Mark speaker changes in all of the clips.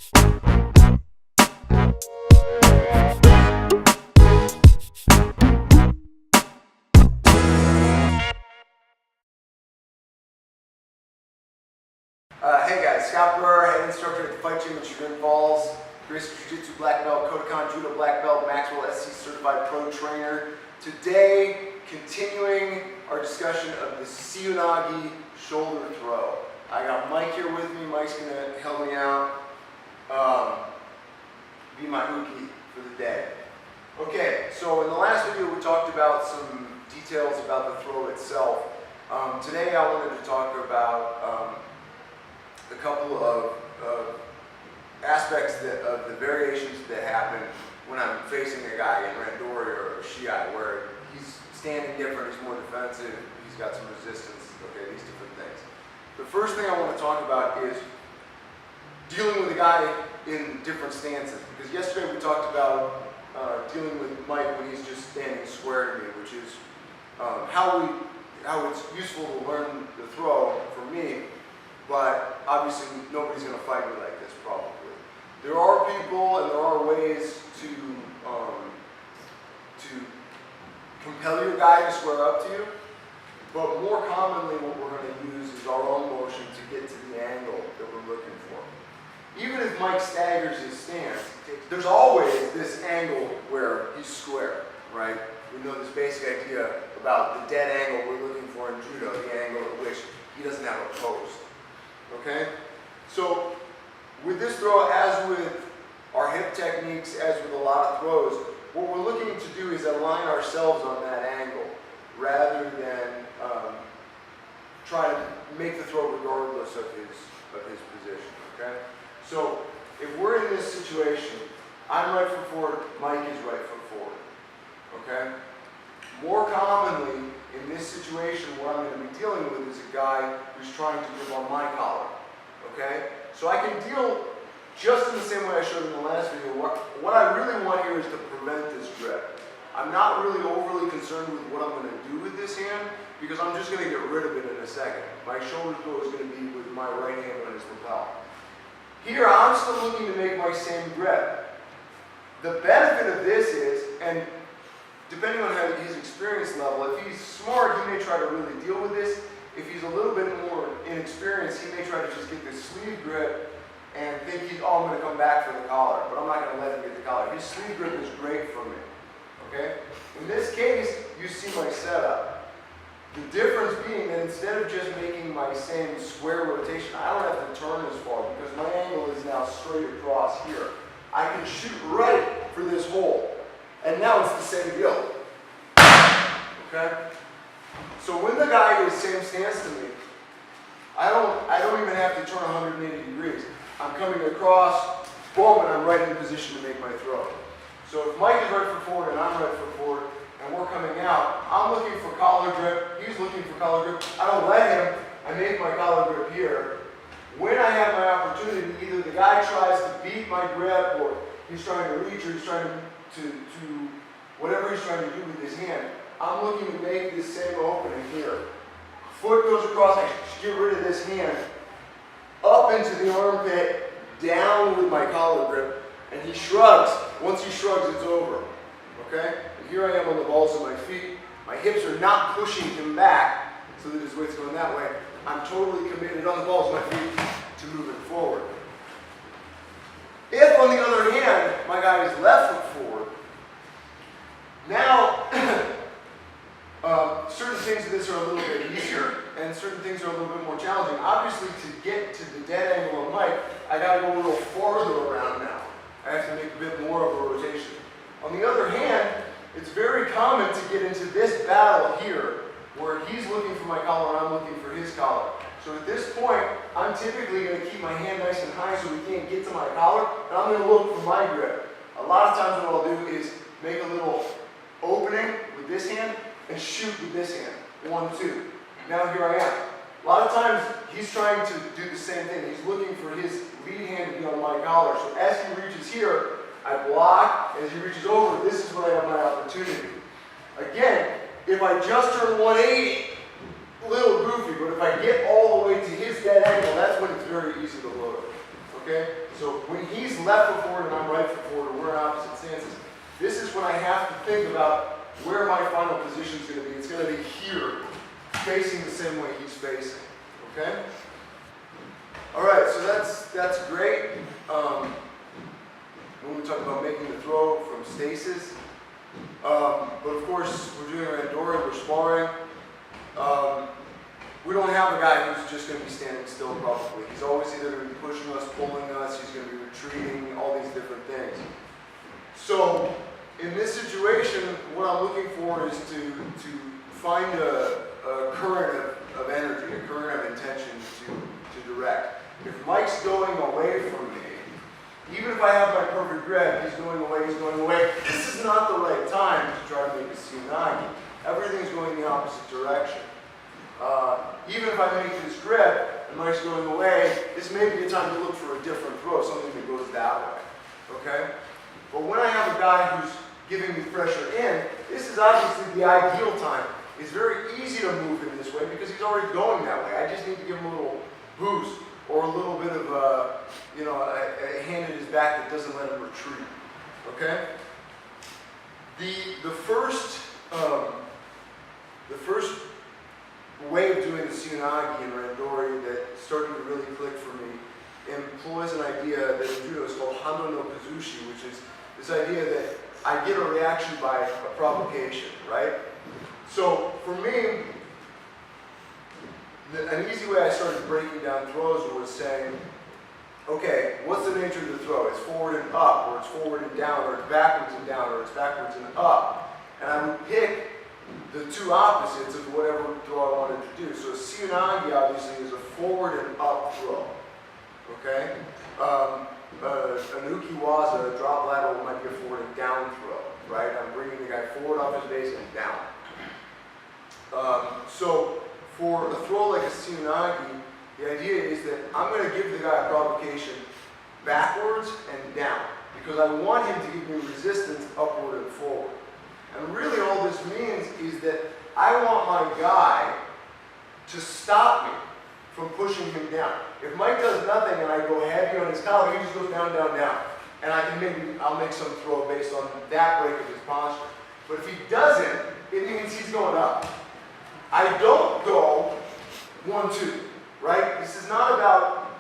Speaker 1: Hey guys, Scott Brewer, head instructor at the Fight Gym in Chagrin Falls, Gracie Jiu-Jitsu black belt, Kodokan Judo black belt, Maxwell SC certified pro trainer. Today, continuing our discussion of the Seoi Nage shoulder throw. I got Mike here with me. Mike's gonna help me out, be my uki for the day. Okay, so in the last video we talked about some details about the throw itself. Today I wanted to talk about a couple of aspects of the variations that happen when I'm facing a guy in Randori or Shiai, where he's standing different, he's more defensive, he's got some resistance, okay, these different things. The first thing I want to talk about is dealing with a guy in different stances, because yesterday we talked about dealing with Mike when he's just standing square to me, which is how it's useful to learn the throw for me. But obviously, nobody's going to fight me like this, probably. There are people and there are ways to compel your guy to square up to you. But more commonly, what we're going to use is our own motion to get to the angle that we're looking for. Even if Mike staggers his stance, there's always this angle where he's square, right? We know this basic idea about the dead angle we're looking for in judo, the angle at which he doesn't have a post. Okay, so with this throw, as with our hip techniques, as with a lot of throws, what we're looking to do is align ourselves on that angle rather than try to make the throw regardless of his position. Okay, so if we're in this situation, I'm right foot forward, Mike is right foot forward. Okay, more commonly, in this situation, what I'm going to be dealing with is a guy who's trying to grip on my collar, okay? So I can deal just in the same way I showed in the last video. What I really want here is to prevent this grip. I'm not really overly concerned with what I'm going to do with this hand because I'm just going to get rid of it in a second. My shoulder throw is going to be with my right hand on his lapel. Here, I'm still looking to make my same grip. The benefit of this is, and depending on his experience level, if he's smart, he may try to really deal with this. If he's a little bit more inexperienced, he may try to just get this sleeve grip and think, I'm going to come back for the collar, but I'm not going to let him get the collar. His sleeve grip is great for me, okay? In this case, you see my setup. The difference being that instead of just making my same square rotation, I don't have to turn as far because my angle is now straight across here. I can shoot right for this hole. And now it's the same deal. Okay? So when the guy is same stance to me, I don't even have to turn 180 degrees. I'm coming across, boom, and I'm right in position to make my throw. So if Mike is right foot forward and I'm right foot forward, and we're coming out, I'm looking for collar grip, he's looking for collar grip. I don't let him, I make my collar grip here. When I have my opportunity, either the guy tries to beat my grip, or he's trying to reach, or he's trying to whatever he's trying to do with his hand, I'm looking to make this same opening here. Foot goes across, I get rid of this hand, up into the armpit, down with my collar grip, and he shrugs. Once he shrugs, it's over. Okay? And here I am on the balls of my feet. My hips are not pushing him back so that his weight's going that way. I'm totally committed on the balls of my feet to moving forward. If, on the other hand, my guy is left foot forward, now, certain things of this are a little bit easier, and certain things are a little bit more challenging. Obviously, to get to the dead angle of Mike, I got to go a little farther around now. I have to make a bit more of a rotation. On the other hand, it's very common to get into this battle here, where he's looking for my collar and I'm looking for his collar. So at this point, I'm typically going to keep my hand nice and high so he can't get to my collar, and I'm going to look for my grip. A lot of times what I'll do is make a little opening with this hand and shoot with this hand. 1, 2. Now here I am. A lot of times he's trying to do the same thing. He's looking for his lead hand to be on my collar. So as he reaches here, I block. As he reaches over, this is when I have my opportunity. Again, if I just turn 180, a little goofy, but if I get all the way to his dead angle, that's when it's very easy to load. Okay? So when he's left foot forward and I'm right foot forward, or we're in opposite stances, this is when I have to think about where my final position is going to be. It's going to be here, facing the same way he's facing. Okay? All right, so that's great. When we talk about making the throw from stasis. But of course, we're doing randori, we're sparring. We don't have a guy who's just going to be standing still probably. He's always either going to be pushing us, pulling us, he's going to be retreating, all these different things. So in this situation, what I'm looking for is to find a current of energy, a current of intention to direct. If Mike's going away from me, even if I have my perfect grip, he's going away, this is not the right time to try to make a Seoi Nage. Everything's going the opposite direction. Even if I make this grip and Mike's going away, this may be a time to look for a different throw, something that goes that way. Okay? But when I have a guy who's giving me pressure in, this is obviously the ideal time. It's very easy to move him this way because he's already going that way. I just need to give him a little boost or a little bit of a hand in his back that doesn't let him retreat. Okay? The first way of doing the Seoi Nage and randori that started to really click for me employs an idea that in judo is called Hando no Kazushi, which is this idea that I get a reaction by a provocation, right? So for me, an easy way I started breaking down throws was saying, okay, what's the nature of the throw? It's forward and up, or it's forward and down, or it's backwards and down, or it's backwards and up. And I would pick the two opposites of whatever throw I wanted to do. So a Seoi Nage obviously is a forward and up throw. Okay? An ukiwaza, a drop lateral, might be a forward and down throw, right? I'm bringing the guy forward off his base and down. So for a throw like a Seoi Nage, the idea is that I'm going to give the guy a provocation backwards and down because I want him to give me resistance upward and forward. And really all this means is that I want my guy to stop me from pushing him down. If Mike does nothing and I go heavy on his collar, he just goes down, down, down. And I'll make some throw based on that break of his posture. But if he doesn't, it means he's going up. I don't go 1-2, right? This is not about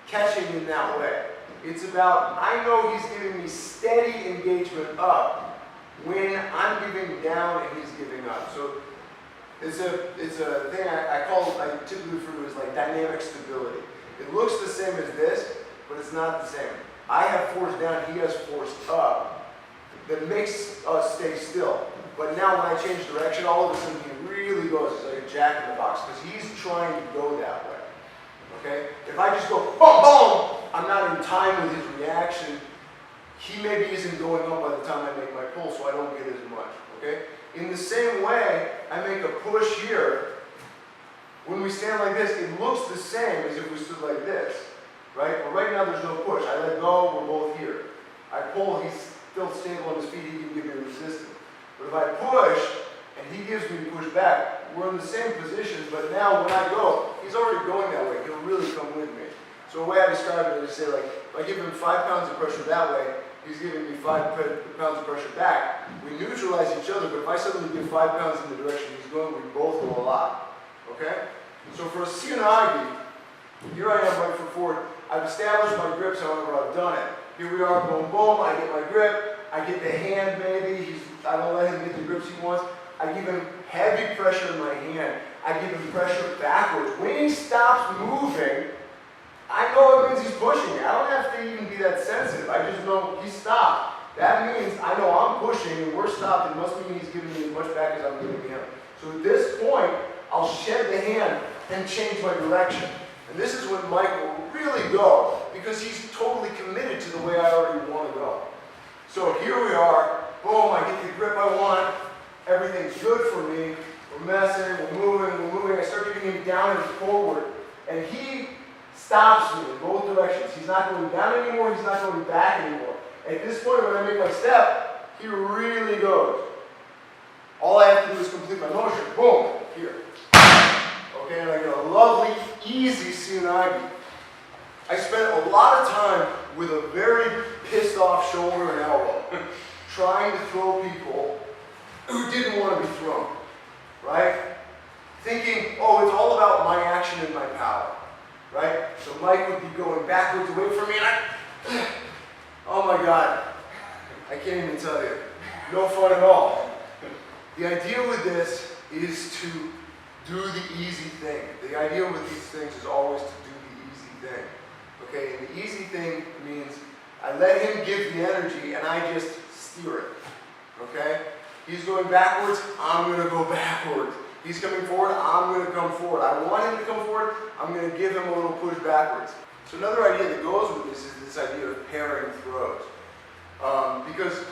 Speaker 1: catching in that way. It's about, I know he's giving me steady engagement up when I'm giving down and he's giving up. So it's a thing I typically refer to as like dynamic stability. It looks the same as this, but it's not the same. I have force down, he has force up that makes us stay still. But now when I change direction, all of a sudden he really goes, it's like a jack in the box, because he's trying to go that way. Okay? If I just go boom, boom, I'm not in time with his reaction. He maybe isn't going up by the time I make my pull, so I don't get as much. Okay? In the same way, I make a push here. When we stand like this, it looks the same as if we stood like this. Right? But right now there's no push. I let go, we're both here. I pull, he's still stable on his feet, he can give me resistance. But if I push, and he gives me push back, we're in the same position, but now when I go, he's already going that way. He'll really come with me. So the way I describe it is to say, like, if I give him 5 pounds of pressure that way, he's giving me 5 pounds of pressure back. We neutralize each other, but if I suddenly give 5 pounds in the direction he's going, we both go a lot. Okay? So for a Seoi Nage, here I am right foot forward. I've established my grips, however I've done it. Here we are, boom, boom, I get my grip, I get the hand maybe, I don't let him get the grips he wants. I give him heavy pressure in my hand. I give him pressure backwards. When he stops moving, I know it means he's pushing me. I don't have to even be that sensitive. I just know he stopped. That means I know I'm pushing and we're stopped. It must mean he's giving me as much back as I'm giving him. So at this point, I'll shed the hand and change my direction. And this is when Mike will really go because he's totally committed to the way I already want to go. So here we are. Boom, I get the grip I want. Everything's good for me. We're messing, we're moving. I start giving him down and forward. And he stops me in both directions. He's not going down anymore, he's not going back anymore. At this point, when I make my step, he really goes. All I have to do is complete my motion. Boom, here. Okay, and I get a lovely, easy Seoi Nage. I spent a lot of time with a very pissed off shoulder and elbow, trying to throw people who didn't want to be thrown, right? Thinking, oh, it's all about my action and my power, right? So Mike would be going backwards away from me, and oh my God, I can't even tell you. No fun at all. The idea with this is to do the easy thing. The idea with these things is always to do the easy thing. Okay, and the easy thing means I let him give the energy and I just steer it. Okay? He's going backwards, I'm going to go backwards. He's coming forward, I'm going to come forward. I want him to come forward, I'm going to give him a little push backwards. So another idea that goes with this is this idea of pairing throws. Because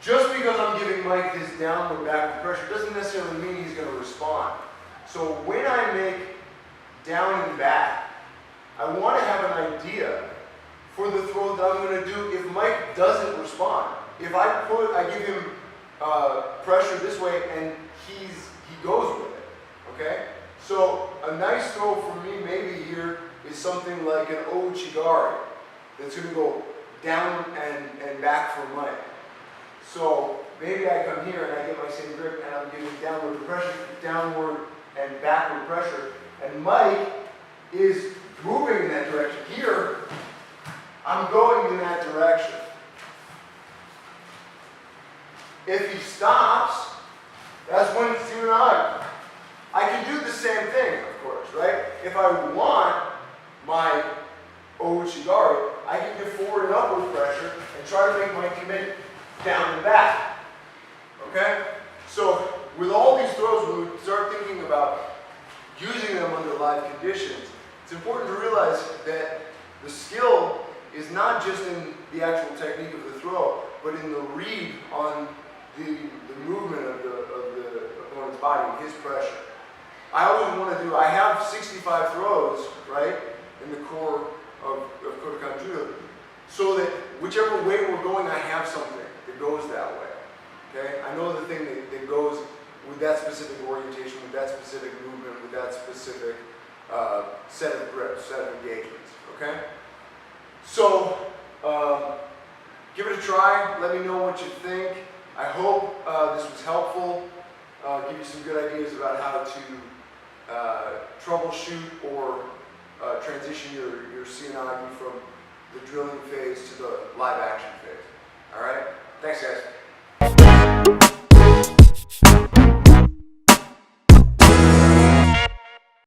Speaker 1: just because I'm giving Mike this downward backward pressure doesn't necessarily mean he's going to respond. So when I make down and back, I want to have an idea for the throw that I'm going to do if Mike doesn't respond. If I give him pressure this way and he goes with it, okay? So a nice throw for me maybe here is something like an Ouchigari that's going to go down and back for Mike. So maybe I come here and I get my same grip and I'm giving downward and backward pressure, and Mike is moving in that direction. Here, I'm going in that direction. If he stops, that's when it's you and I can do the same thing, of course, right? If I want my Ouchigari, I can give forward and upward pressure and try to make my commit down and back. Okay? So with all these throws, when we start thinking about using them under live conditions, it's important to realize that the skill is not just in the actual technique of the throw, but in the read on the movement of the opponent's body and his pressure. I have 65 throws, right, in the core of Kodokan Judo, so that whichever way we're going, I have something that goes that way. Okay? I know the thing that goes with that specific orientation, with that specific movement, with that specific set of grips, set of engagements. Okay? So, give it a try. Let me know what you think. I hope this was helpful. Give you some good ideas about how to troubleshoot or transition your Seoi Nage from the drilling phase to the live action phase. All right? Thanks, guys.